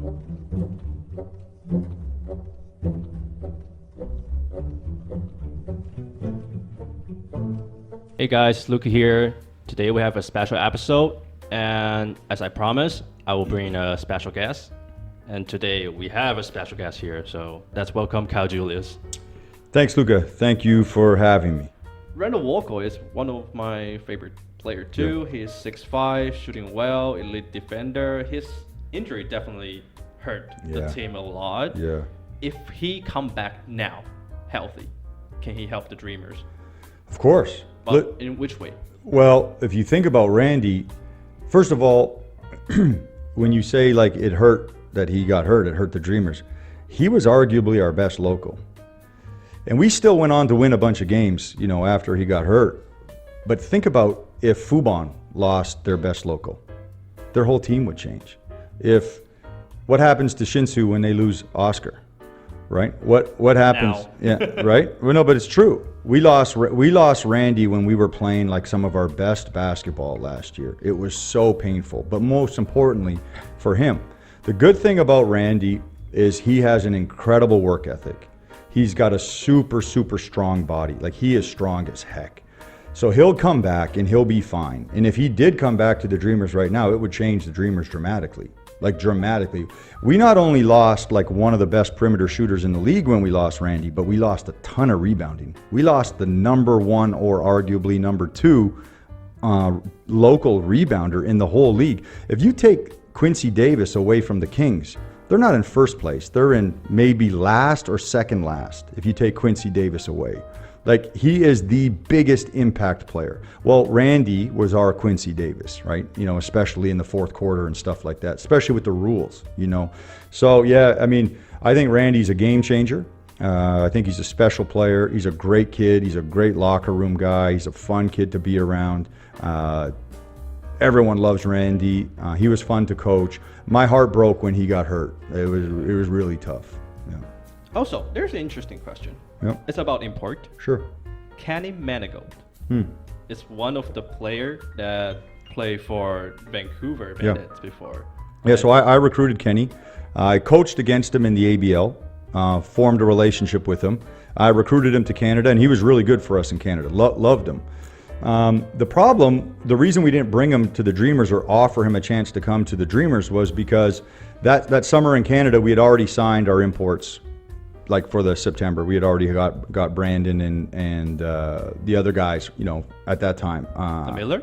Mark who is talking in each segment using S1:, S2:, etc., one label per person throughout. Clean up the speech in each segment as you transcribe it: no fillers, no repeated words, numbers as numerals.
S1: Hey guys, Luke here. Today we have a special episode, and as I promised, I will bring a special guest. And today we have a special guest here, so let's welcome Kyle Julius.
S2: Thanks, Luca. Thank you for having me.
S1: Randall Walker is one of my favorite players too. Yeah. He's 6'5", shooting well, elite defender. His injury definitely hurt the team a lot.
S2: Yeah.
S1: If he come back now, healthy, can he help the Dreamers?
S2: Of course.
S1: But in which way?
S2: Well, if you think about Randy, first of all, when you say like it hurt that he got hurt, it hurt the Dreamers. He was arguably our best local. And we still went on to win a bunch of games, you know, after he got hurt. But think about if Fubon lost their best local, their whole team would change. What happens to Shinsu when they lose Oscar, right? What happens?
S1: Now.
S2: Yeah, right? Well, no, but it's true. We lost Randy when we were playing like some of our best basketball last year. It was so painful, but most importantly for him. The good thing about Randy is he has an incredible work ethic. He's got a super, super strong body. Like, he is strong as heck. So he'll come back and he'll be fine. And if he did come back to the Dreamers right now, it would change the Dreamers dramatically. Like, dramatically. We not only lost like one of the best perimeter shooters in the league when we lost Randy, but we lost a ton of rebounding. We lost the number one or arguably number two local rebounder in the whole league. If you take Quincy Davis away from the Kings, they're not in first place. They're in maybe last or second last if you take Quincy Davis away. Like, he is the biggest impact player. Well, Randy was our Quincy Davis, right? You know, especially in the fourth quarter and stuff like that, especially with the rules, you know. So, yeah, I mean, I think Randy's a game changer. I think he's a special player. He's a great kid. He's a great locker room guy. He's a fun kid to be around. Everyone loves Randy. He was fun to coach. My heart broke when he got hurt. It was really tough. Yeah.
S1: Also, there's an interesting question.
S2: Yep.
S1: It's about import.
S2: Sure.
S1: Kenny Manigault is one of the players that played for Vancouver Bandits before.
S2: Yeah, so I recruited Kenny. I coached against him in the ABL, formed a relationship with him. I recruited him to Canada, and he was really good for us in Canada. Loved him. The reason we didn't bring him to the Dreamers or offer him a chance to come to the Dreamers was because that summer in Canada, we had already signed our imports. Like for the September, we had already got Brandon and the other guys, you know, at that time.
S1: The Miller?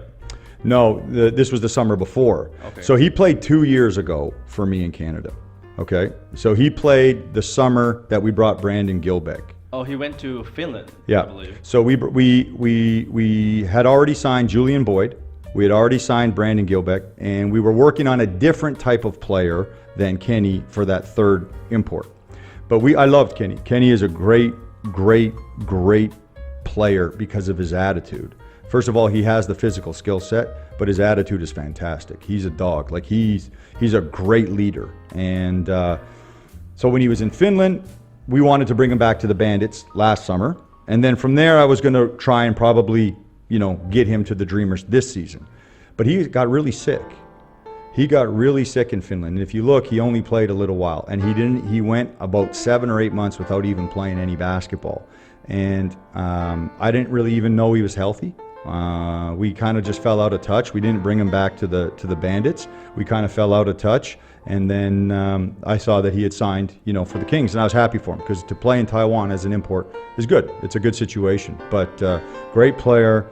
S2: No, this was the summer before.
S1: Okay.
S2: So he played 2 years ago for me in Canada. Okay, so he played the summer that we brought Brandon Gilbeck.
S1: Oh, he went to Finland.
S2: Yeah.
S1: I believe.
S2: So we had already signed Julian Boyd. We had already signed Brandon Gilbeck, and we were working on a different type of player than Kenny for that third import. But I loved Kenny. Kenny is a great player because of his attitude. First of all, he has the physical skill set, but his attitude is fantastic. He's a dog. Like, he's a great leader. And so when he was in Finland, we wanted to bring him back to the Bandits last summer. And then from there, I was going to try and probably, you know, get him to the Dreamers this season. But he got really sick. He got really sick in Finland. And if you look, he only played a little while. And he went about 7 or 8 months without even playing any basketball. And I didn't really even know he was healthy. We kind of just fell out of touch. We didn't bring him back to the Bandits. We kind of fell out of touch. And then I saw that he had signed, you know, for the Kings, and I was happy for him because to play in Taiwan as an import is good. It's a good situation. But great player,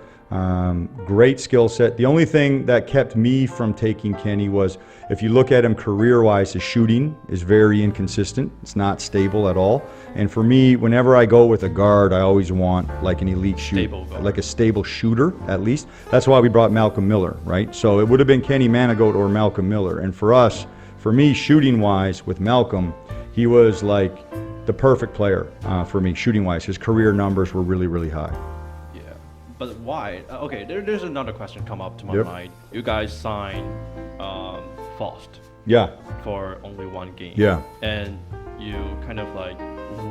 S2: great skill set. The only thing that kept me from taking Kenny was, if you look at him career-wise, his shooting is very inconsistent. It's not stable at all. And for me, whenever I go with a guard, I always want like an elite shooter, like a stable shooter at least. That's why we brought Malcolm Miller, right? So it would have been Kenny Manigault or Malcolm Miller. And for me, shooting-wise, with Malcolm, he was like the perfect player for me, shooting-wise. His career numbers were really, really high.
S1: Yeah, but why? Okay, there's another question come up to my mind. You guys signed Faust.
S2: Yeah.
S1: For only one game.
S2: Yeah.
S1: And you kind of like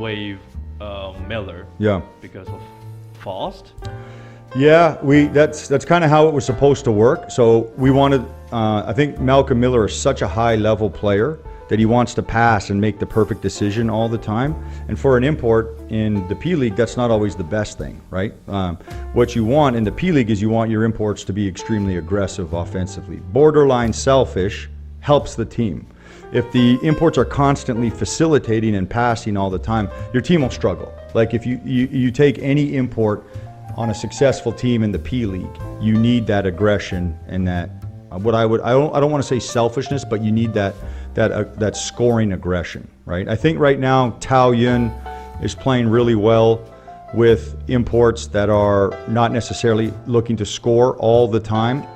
S1: waive Miller.
S2: Yeah.
S1: Because of Faust.
S2: Yeah, that's kind of how it was supposed to work. So we wanted, I think Malcolm Miller is such a high level player that he wants to pass and make the perfect decision all the time. And for an import in the P League, that's not always the best thing, right? What you want in the P League is you want your imports to be extremely aggressive offensively. Borderline selfish helps the team. If the imports are constantly facilitating and passing all the time, your team will struggle. Like if you take any import on a successful team in the P League, you need that aggression and that I don't want to say selfishness, but you need that scoring aggression, right? I think right now Tao Yun is playing really well with imports that are not necessarily looking to score all the time,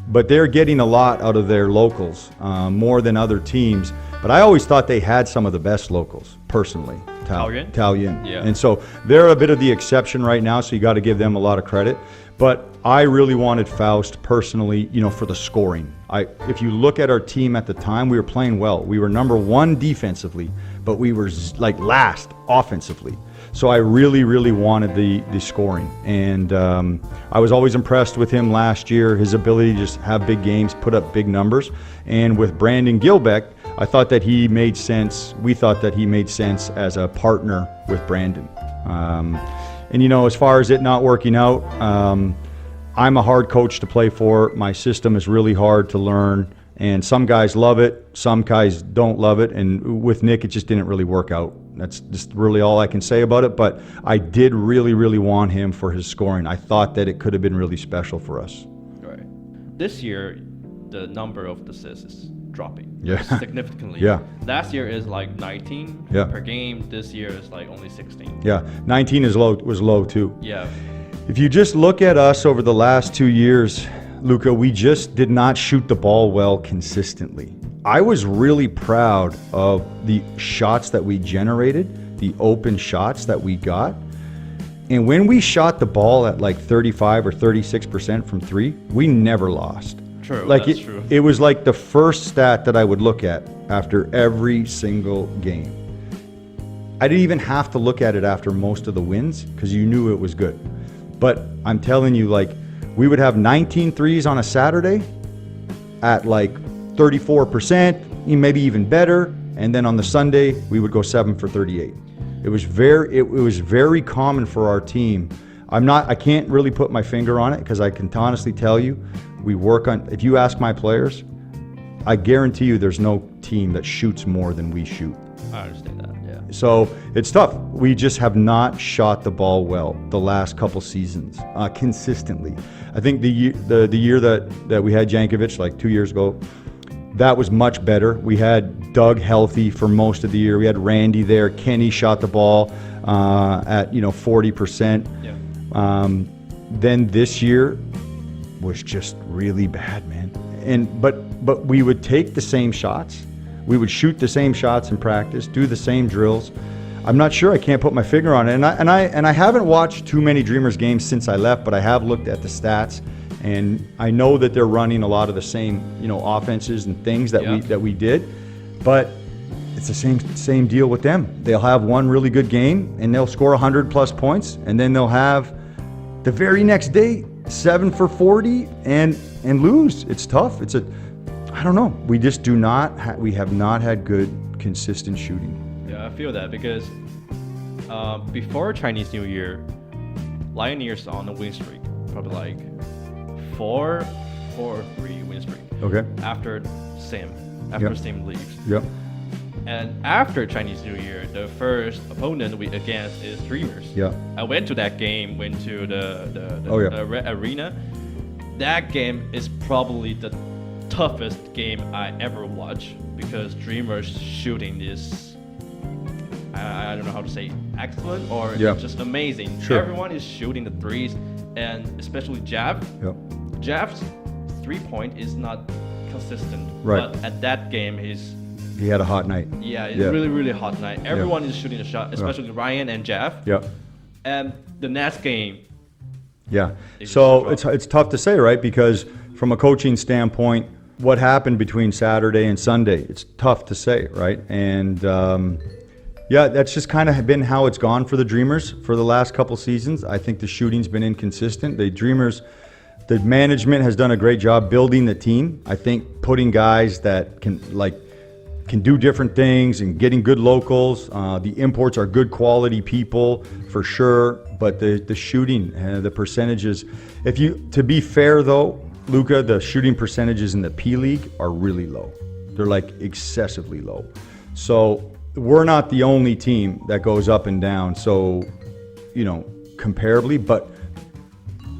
S2: but they're getting a lot out of their locals, more than other teams. But I always thought they had some of the best locals, personally. Tao Yun.
S1: Yeah.
S2: And so they're a bit of the exception right now, so you got to give them a lot of credit. But I really wanted Faust personally, for the scoring. If you look at our team at the time, we were playing well. We were number 1 defensively, but we were like last offensively. So I really, really wanted the scoring. And I was always impressed with him last year, his ability to just have big games, put up big numbers. And with Brandon Gilbeck, I thought that he made sense. We thought that he made sense as a partner with Brandon. And as far as it not working out, I'm a hard coach to play for. My system is really hard to learn. And some guys love it, some guys don't love it. And with Nick, it just didn't really work out. That's just really all I can say about it. But I did really, really want him for his scoring. I thought that it could have been really special for us.
S1: Right. This year, the number of assists is dropping significantly.
S2: Yeah.
S1: Last year is like 19 per game. This year is like only 16.
S2: Yeah, 19 was low too.
S1: Yeah.
S2: If you just look at us over the last 2 years, Luca, we just did not shoot the ball well consistently. I was really proud of the shots that we generated, the open shots that we got. And when we shot the ball at like 35 or 36% from 3, we never lost.
S1: True,
S2: that's
S1: true.
S2: It was like the first stat that I would look at after every single game. I didn't even have to look at it after most of the wins because you knew it was good. But I'm telling you, like, we would have 19 threes on a Saturday at like 34%, maybe even better. And then on the Sunday, we would go 7 for 38. It was very common for our team. I can't really put my finger on it because I can honestly tell you, if you ask my players, I guarantee you there's no team that shoots more than we shoot.
S1: I understand that, yeah.
S2: So it's tough. We just have not shot the ball well the last couple seasons, consistently. I think the year that we had Jankovic, like 2 years ago, that was much better. We had Doug healthy for most of the year. We had Randy there. Kenny shot the ball at 40%.
S1: Yeah.
S2: Then this year was just really bad, man. But we would take the same shots. We would shoot the same shots in practice, do the same drills. I'm not sure. I can't put my finger on it. And I haven't watched too many Dreamers games since I left, but I have looked at the stats, and I know that they're running a lot of the same, offenses and things that we did. But it's the same deal with them. They'll have one really good game and they'll score 100+ points, and then they'll have the very next day 7 for 40 and lose. It's tough. I don't know. We just we have not had good, consistent shooting.
S1: Yeah, I feel that because before Chinese New Year, Lioneers on a win streak, probably like 4 or 3 win streak.
S2: Okay.
S1: After Sim leaves.
S2: Yep.
S1: And after Chinese New Year, the first opponent we against is Dreamers.
S2: Yeah.
S1: I went to that game, went to the arena. That game is probably the toughest game I ever watched because Dreamers shooting is, I don't know how to say, excellent or just amazing.
S2: Sure.
S1: Everyone is shooting the threes, and especially Jav.
S2: Yep.
S1: Jav's 3-point is not consistent.
S2: Right.
S1: But at that game,
S2: he had a hot night.
S1: Yeah, it's really, really hot night. Everyone is shooting a shot, especially Ryan and Jeff.
S2: Yeah.
S1: And the next game.
S2: Yeah. So it's tough to say, right? Because from a coaching standpoint, what happened between Saturday and Sunday, it's tough to say, right? And that's just kind of been how it's gone for the Dreamers for the last couple seasons. I think the shooting's been inconsistent. The management has done a great job building the team. I think putting guys that can, like, can do different things and getting good locals. The imports are good quality people for sure, but the shooting, the percentages. To be fair though, Luka, the shooting percentages in the P League are really low. They're like excessively low. So we're not the only team that goes up and down. So, comparably, but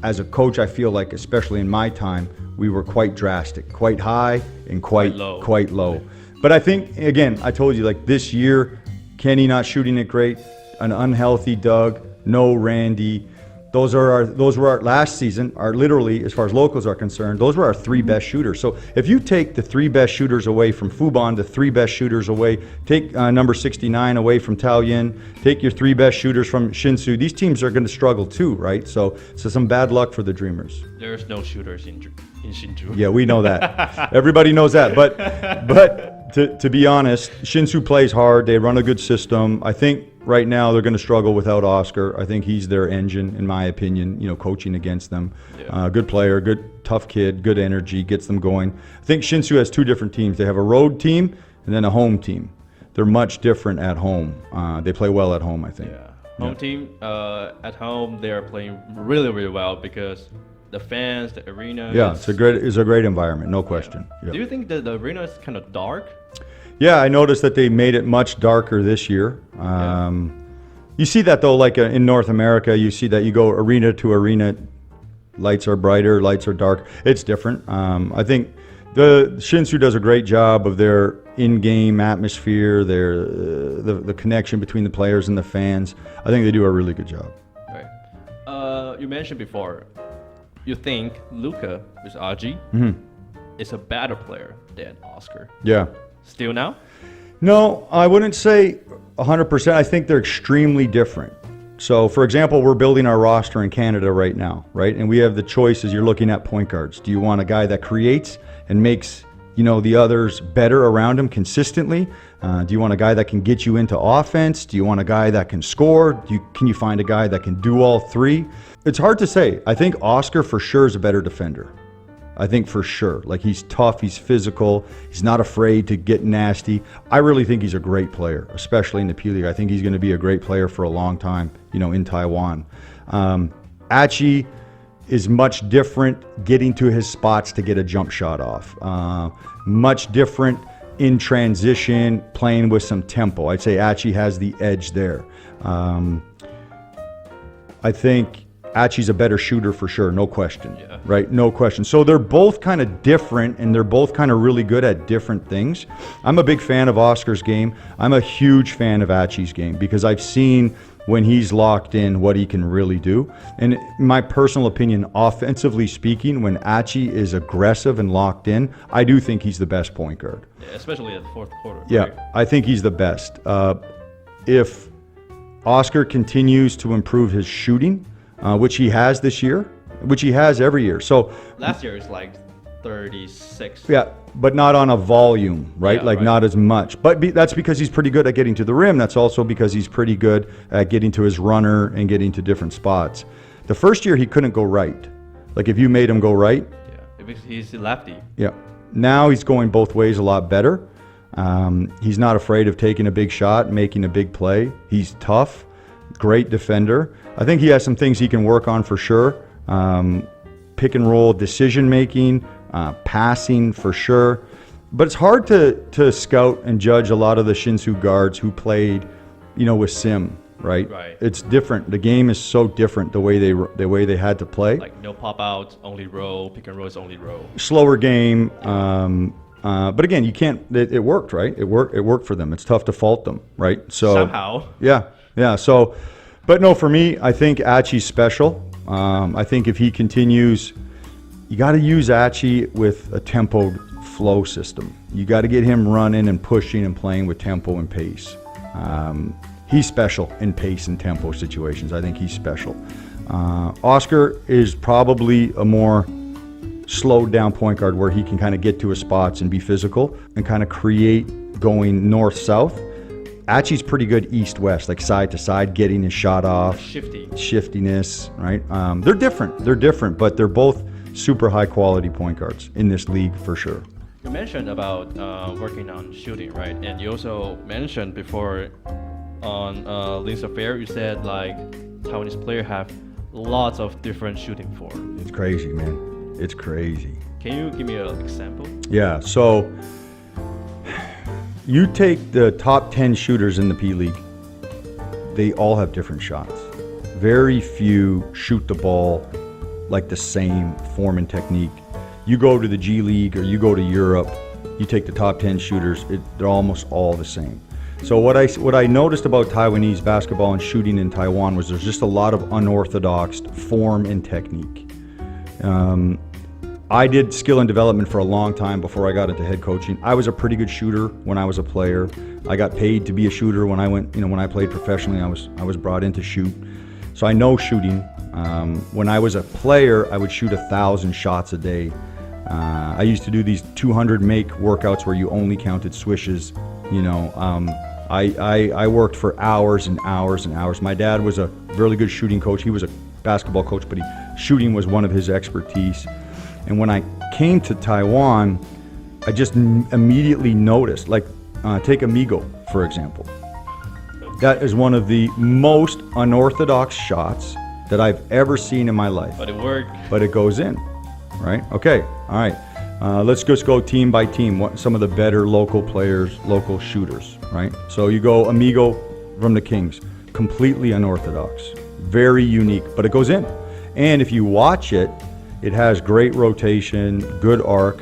S2: as a coach, I feel like, especially in my time, we were quite drastic, quite high and quite low. But I think, again, I told you, like this year, Kenny not shooting it great, an unhealthy Doug, no Randy. Those were our last season, literally, as far as locals are concerned, those were our 3 best shooters. So if you take the 3 best shooters away from Fubon, the 3 best shooters away, take number 69 away from Tao Yin, take your 3 best shooters from Shinsu, these teams are going to struggle too, right? So some bad luck for the Dreamers.
S1: There's no shooters in Shinju.
S2: Yeah, we know that. Everybody knows that. But to be honest, Shinsu plays hard. They run a good system. I think right now they're going to struggle without Oscar. I think he's their engine, in my opinion, coaching against them. Yeah. Good player, good, tough kid, good energy, gets them going. I think Shinsu has 2 different teams. They have a road team and then a home team. They're much different at home. They play well at home, I think.
S1: Yeah. Home team, at home, they are playing really, really well because the fans, the arena.
S2: Yeah, it's a great environment, no question. Yeah.
S1: Do you think that the arena is kind of dark?
S2: Yeah, I noticed that they made it much darker this year. You see that though, like in North America, you see that you go arena to arena, lights are brighter, lights are dark. It's different. I think the Shinsu does a great job of their in-game atmosphere, the connection between the players and the fans. I think they do a really good job.
S1: Right. You mentioned before, you think Luka with IG is a better player than Oscar.
S2: Yeah.
S1: Still now?
S2: No, I wouldn't say 100%. I think they're extremely different. So, for example, we're building our roster in Canada right now, right? And we have the choices. You're looking at point guards. Do you want a guy that creates and makes, the others better around him consistently? Do you want a guy that can get you into offense? Do you want a guy that can score? Can you find a guy that can do all 3? It's hard to say. I think Oscar for sure is a better defender. I think for sure. Like, he's tough, he's physical, he's not afraid to get nasty. I really think he's a great player, especially in the P League. I think he's going to be a great player for a long time, in Taiwan. Achi is much different getting to his spots to get a jump shot off. Much different in transition, playing with some tempo. I'd say Achi has the edge there. I think Achi's a better shooter for sure, no question. Yeah. Right? No question. So they're both kind of different, and they're both kind of really good at different things. I'm a big fan of Oscar's game. I'm a huge fan of Achi's game because I've seen when he's locked in what he can really do. And in my personal opinion, offensively speaking, when Achi is aggressive and locked in, I do think he's the best point guard.
S1: Yeah, especially at the 4th quarter.
S2: Yeah,
S1: right?
S2: I think he's the best. If Oscar continues to improve his shooting, which he has this year, which he has every year. So
S1: last year is like 36.
S2: Yeah, but not on a volume, right?
S1: Yeah,
S2: not as much. But that's because he's pretty good at getting to the rim. That's also because he's pretty good at getting to his runner and getting to different spots. The first year he couldn't go right. Like if you made him go right.
S1: Yeah, because he's a lefty.
S2: Yeah. Now he's going both ways a lot better. He's not afraid of taking a big shot, making a big play. He's tough, great defender. I think he has some things he can work on for sure. Pick and roll decision making, passing for sure. But it's hard to scout and judge a lot of the Shinsu guards who played, with Sim, right?
S1: Right.
S2: It's different. The game is so different the way they had to play.
S1: Like no pop out, only roll. Pick and roll is only roll.
S2: Slower game. But again, you can't. It worked, right? It worked for them. It's tough to fault them, right? So
S1: somehow.
S2: Yeah. So. But no, for me, I think Achi's special. I think if he continues, you got to use Achi with a tempo flow system. You got to get him running and pushing and playing with tempo and pace. He's special in pace and tempo situations. I think he's special. Oscar is probably a more slowed down point guard where he can kind of get to his spots and be physical and kind of create going north-south. Achi's pretty good east-west, like side to side, getting his shot off. Shiftiness, right? They're different, but they're both super high-quality point guards in this league for sure.
S1: You mentioned about working on shooting, right? And you also mentioned before on Links Affair, you said like Taiwanese players have lots of different shooting forms.
S2: It's crazy, man. It's crazy.
S1: Can you give me an example?
S2: Yeah, so you take the top 10 shooters in the P League, they all have different shots. Very few shoot the ball like the same form and technique. You go to the G League or you go to Europe, you take the top 10 shooters, they're almost all the same. So what I noticed about Taiwanese basketball and shooting in Taiwan was there's just a lot of unorthodox form and technique. I did skill and development for a long time before I got into head coaching. I was a pretty good shooter when I was a player. I got paid to be a shooter when when I played professionally. I was brought in to shoot. So I know shooting. When I was a player, I would shoot 1,000 shots a day. I used to do these 200 make workouts where you only counted swishes. I worked for hours and hours and hours. My dad was a really good shooting coach. He was a basketball coach, but shooting was one of his expertise. And when I came to Taiwan, I just immediately noticed, like take Amigo, for example. That is one of the most unorthodox shots that I've ever seen in my life.
S1: But it worked.
S2: But it goes in, right? Okay, all right. Let's just go team by team. What some of the better local players, local shooters, right? So you go Amigo from the Kings, completely unorthodox, very unique, but it goes in. And if you watch it, it has great rotation, good arc.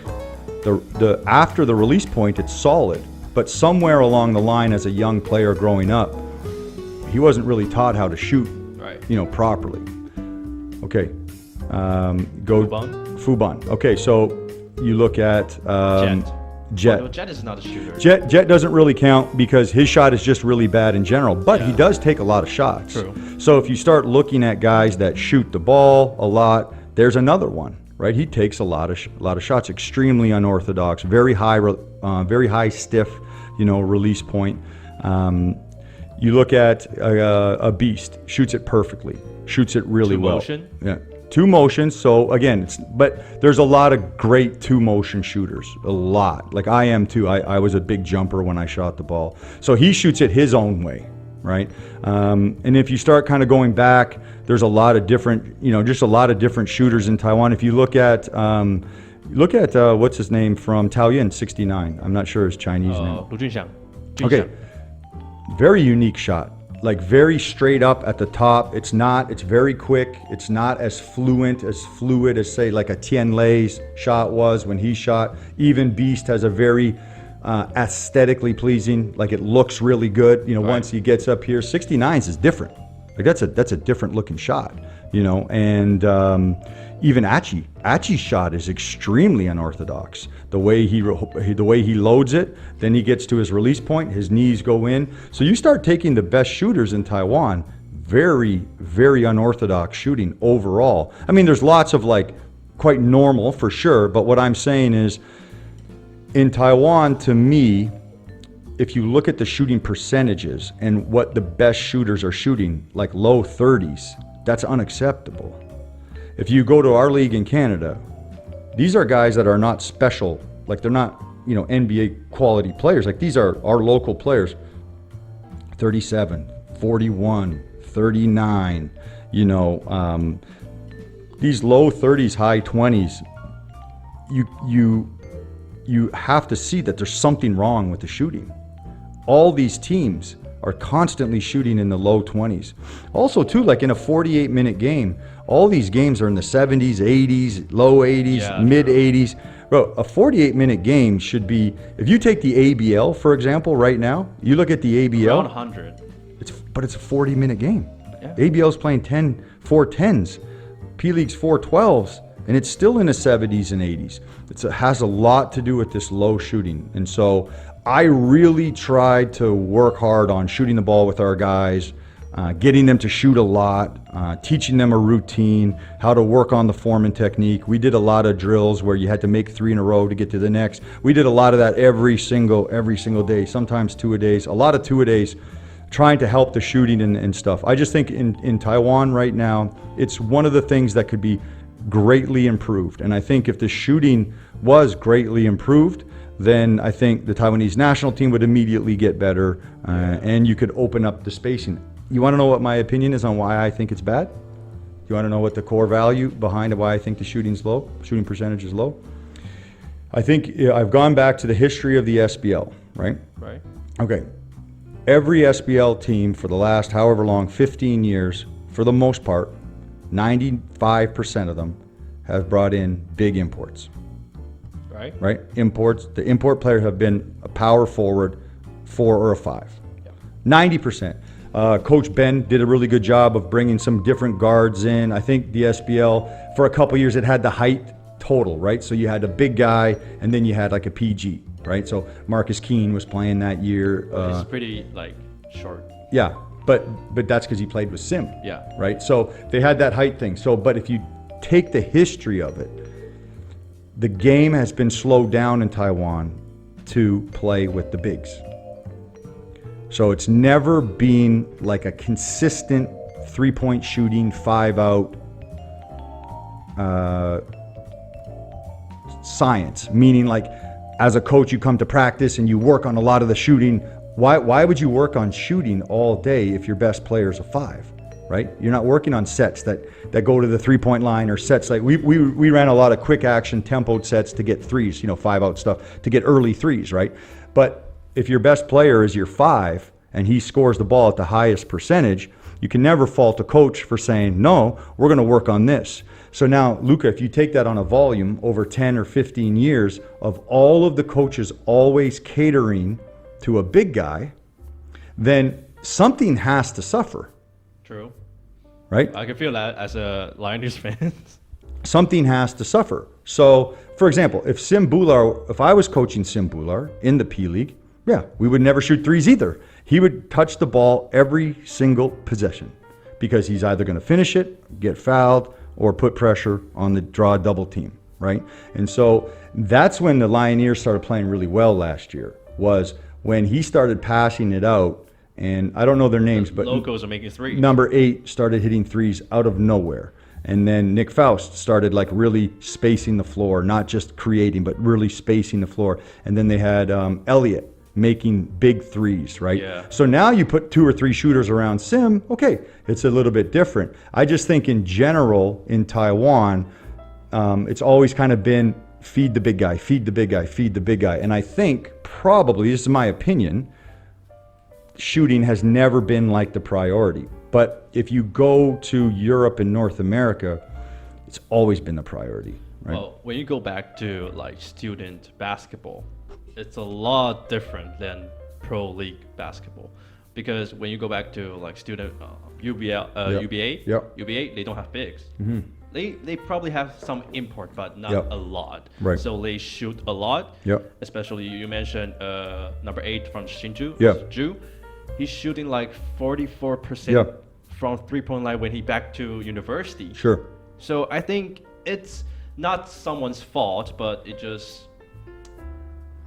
S2: The after the release point, it's solid. But somewhere along the line, as a young player growing up, he wasn't really taught how to shoot,
S1: right,
S2: properly. Okay, go Fuban. Okay, so you look at Jet.
S1: Well, Jet is not a shooter.
S2: Jet doesn't really count because his shot is just really bad in general, but he does take a lot of shots.
S1: True.
S2: So if you start looking at guys that shoot the ball a lot, there's another one, right? He takes a lot of shots, extremely unorthodox, very high stiff, release point. You look at a beast, shoots it perfectly, shoots it really well.
S1: Motion?
S2: Yeah. Two motions. So again, but there's a lot of great two motion shooters, a lot. Like I am too. I was a big jumper when I shot the ball. So he shoots it his own way, right? And if you start kind of going back, there's a lot of different, just a lot of different shooters in Taiwan. If you look at what's his name from Taoyuan 69. I'm not sure his Chinese name.
S1: Lu Junxiang.
S2: Okay, very unique shot. Like very straight up at the top. It's very quick. It's not as fluid as say like a Tian Lei's shot was when he shot. Even Beast has a very aesthetically pleasing, like it looks really good.
S1: Right.
S2: Once he gets up here, 69s is different. Like that's a different looking shot. And even Achi's shot is extremely unorthodox. The way he loads it, then he gets to his release point, his knees go in. So you start taking the best shooters in Taiwan, very, very unorthodox shooting overall. I mean, there's lots of like quite normal for sure, but what I'm saying is in Taiwan, to me, if you look at the shooting percentages and what the best shooters are shooting, like low 30s, that's unacceptable. If you go to our league in Canada, these are guys that are not special, like they're not, NBA quality players. Like these are our local players, 37, 41, 39, these low 30s, high 20s, you have to see that there's something wrong with the shooting. All these teams are constantly shooting in the low 20s. Also too, like in a 48-minute game, all these games are in the 70s, 80s, low 80s, mid 80s. Bro, a 48-minute game should be, if you take the ABL, for example, right now, you look at the ABL.
S1: Around 100.
S2: But it's a 40-minute game.
S1: Yeah.
S2: ABL's playing 4 10s, P-League's 4 12s, and it's still in the 70s and 80s. It has a lot to do with this low shooting. And so I really tried to work hard on shooting the ball with our guys, getting them to shoot a lot, teaching them a routine, how to work on the form and technique. We did a lot of drills where you had to make 3 in a row to get to the next. We did a lot of that every single day, sometimes 2-a-days, a lot of 2-a-days, trying to help the shooting and stuff. I just think in Taiwan right now, it's one of the things that could be greatly improved. And I think if the shooting was greatly improved, then I think the Taiwanese national team would immediately get better, and you could open up the spacing. You want to know what my opinion is on why I think it's bad? You want to know what the core value behind why I think the shooting percentage is low? I think I've gone back to the history of the SBL, right?
S1: Right.
S2: Okay. Every SBL team for the last however long, 15 years, for the most part, 95% of them have brought in big imports. Right? Imports. The import players have been a power forward, 4 or a 5. Yep. 90%. Coach Ben did a really good job of bringing some different guards in. I think the SBL, for a couple years, it had the height total, right? So you had a big guy, and then you had like a PG, right? So Marcus Keene was playing that year.
S1: He's pretty short.
S2: Yeah, but that's because he played with Sim.
S1: Yeah.
S2: Right. So they had that height thing. So, but if you take the history of it, the game has been slowed down in Taiwan to play with the bigs. So it's never been like a consistent 3-point shooting, 5-out science. Meaning, like, as a coach, you come to practice and you work on a lot of the shooting. Why would you work on shooting all day if your best player is a 5? Right? You're not working on sets that go to the 3-point line, or sets like we ran a lot of quick action tempoed sets to get threes, 5-out stuff to get early threes, right? But if your best player is your 5 and he scores the ball at the highest percentage, you can never fault a coach for saying, no, we're going to work on this. So now, Luca, if you take that on a volume over 10 or 15 years of all of the coaches always catering to a big guy, then something has to suffer.
S1: True.
S2: Right?
S1: I can feel that as a Lioners fan.
S2: Something has to suffer. So, for example, if I was coaching Sim Bular in the P League, we would never shoot threes either. He would touch the ball every single possession because he's either going to finish it, get fouled, or put pressure on the draw double team, right? And so that's when the Lioneers started playing really well last year, was when he started passing it out. And I don't know their names, but
S1: locals are making threes.
S2: Number 8 started hitting threes out of nowhere. And then Nick Faust started really spacing the floor, not just creating, but really spacing the floor. And then they had Elliott making big threes, right?
S1: Yeah.
S2: So now you put 2 or 3 shooters around Sim, okay, it's a little bit different. I just think in general in Taiwan, it's always kind of been feed the big guy, feed the big guy, feed the big guy. And I think probably, this is my opinion, shooting has never been like the priority. But if you go to Europe and North America, it's always been the priority, right?
S1: Well, when you go back to student basketball, it's a lot different than pro league basketball, because when you go back to student UBA, they don't have bigs. Mm-hmm. They probably have some import, but not a lot.
S2: Right.
S1: So they shoot a lot.
S2: Yep.
S1: Especially you mentioned number 8 from Hsinchu.
S2: Yep.
S1: Ju. He's shooting 44% from 3-point line when he back to university.
S2: Sure.
S1: So I think it's not someone's fault, but it just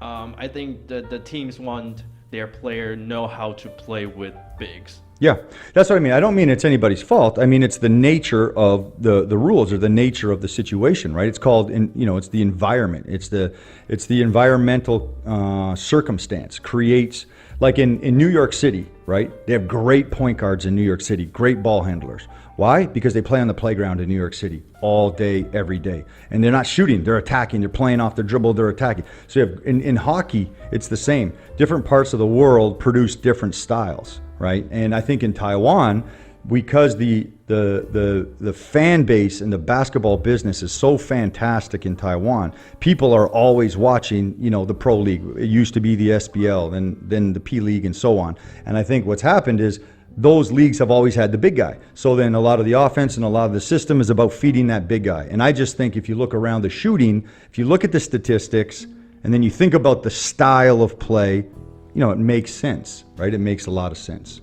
S1: I think the teams want their player know how to play with bigs.
S2: Yeah, that's what I mean. I don't mean it's anybody's fault. I mean, it's the nature of the rules, or the nature of the situation, right? It's called, it's the environment. It's the environmental circumstance creates, like in New York City, right? They have great point guards in New York City, great ball handlers. Why? Because they play on the playground in New York City all day, every day. And they're not shooting, they're attacking, they're playing off their dribble, they're attacking. So you have, in hockey, it's the same. Different parts of the world produce different styles, right? And I think in Taiwan, because the fan base and the basketball business is so fantastic in Taiwan, people are always watching, the pro league. It used to be the SBL, then the P League, and so on. And I think what's happened is those leagues have always had the big guy. So then a lot of the offense and a lot of the system is about feeding that big guy. And I just think if you look around the shooting, if you look at the statistics, and then you think about the style of play, it makes sense, right? It makes a lot of sense.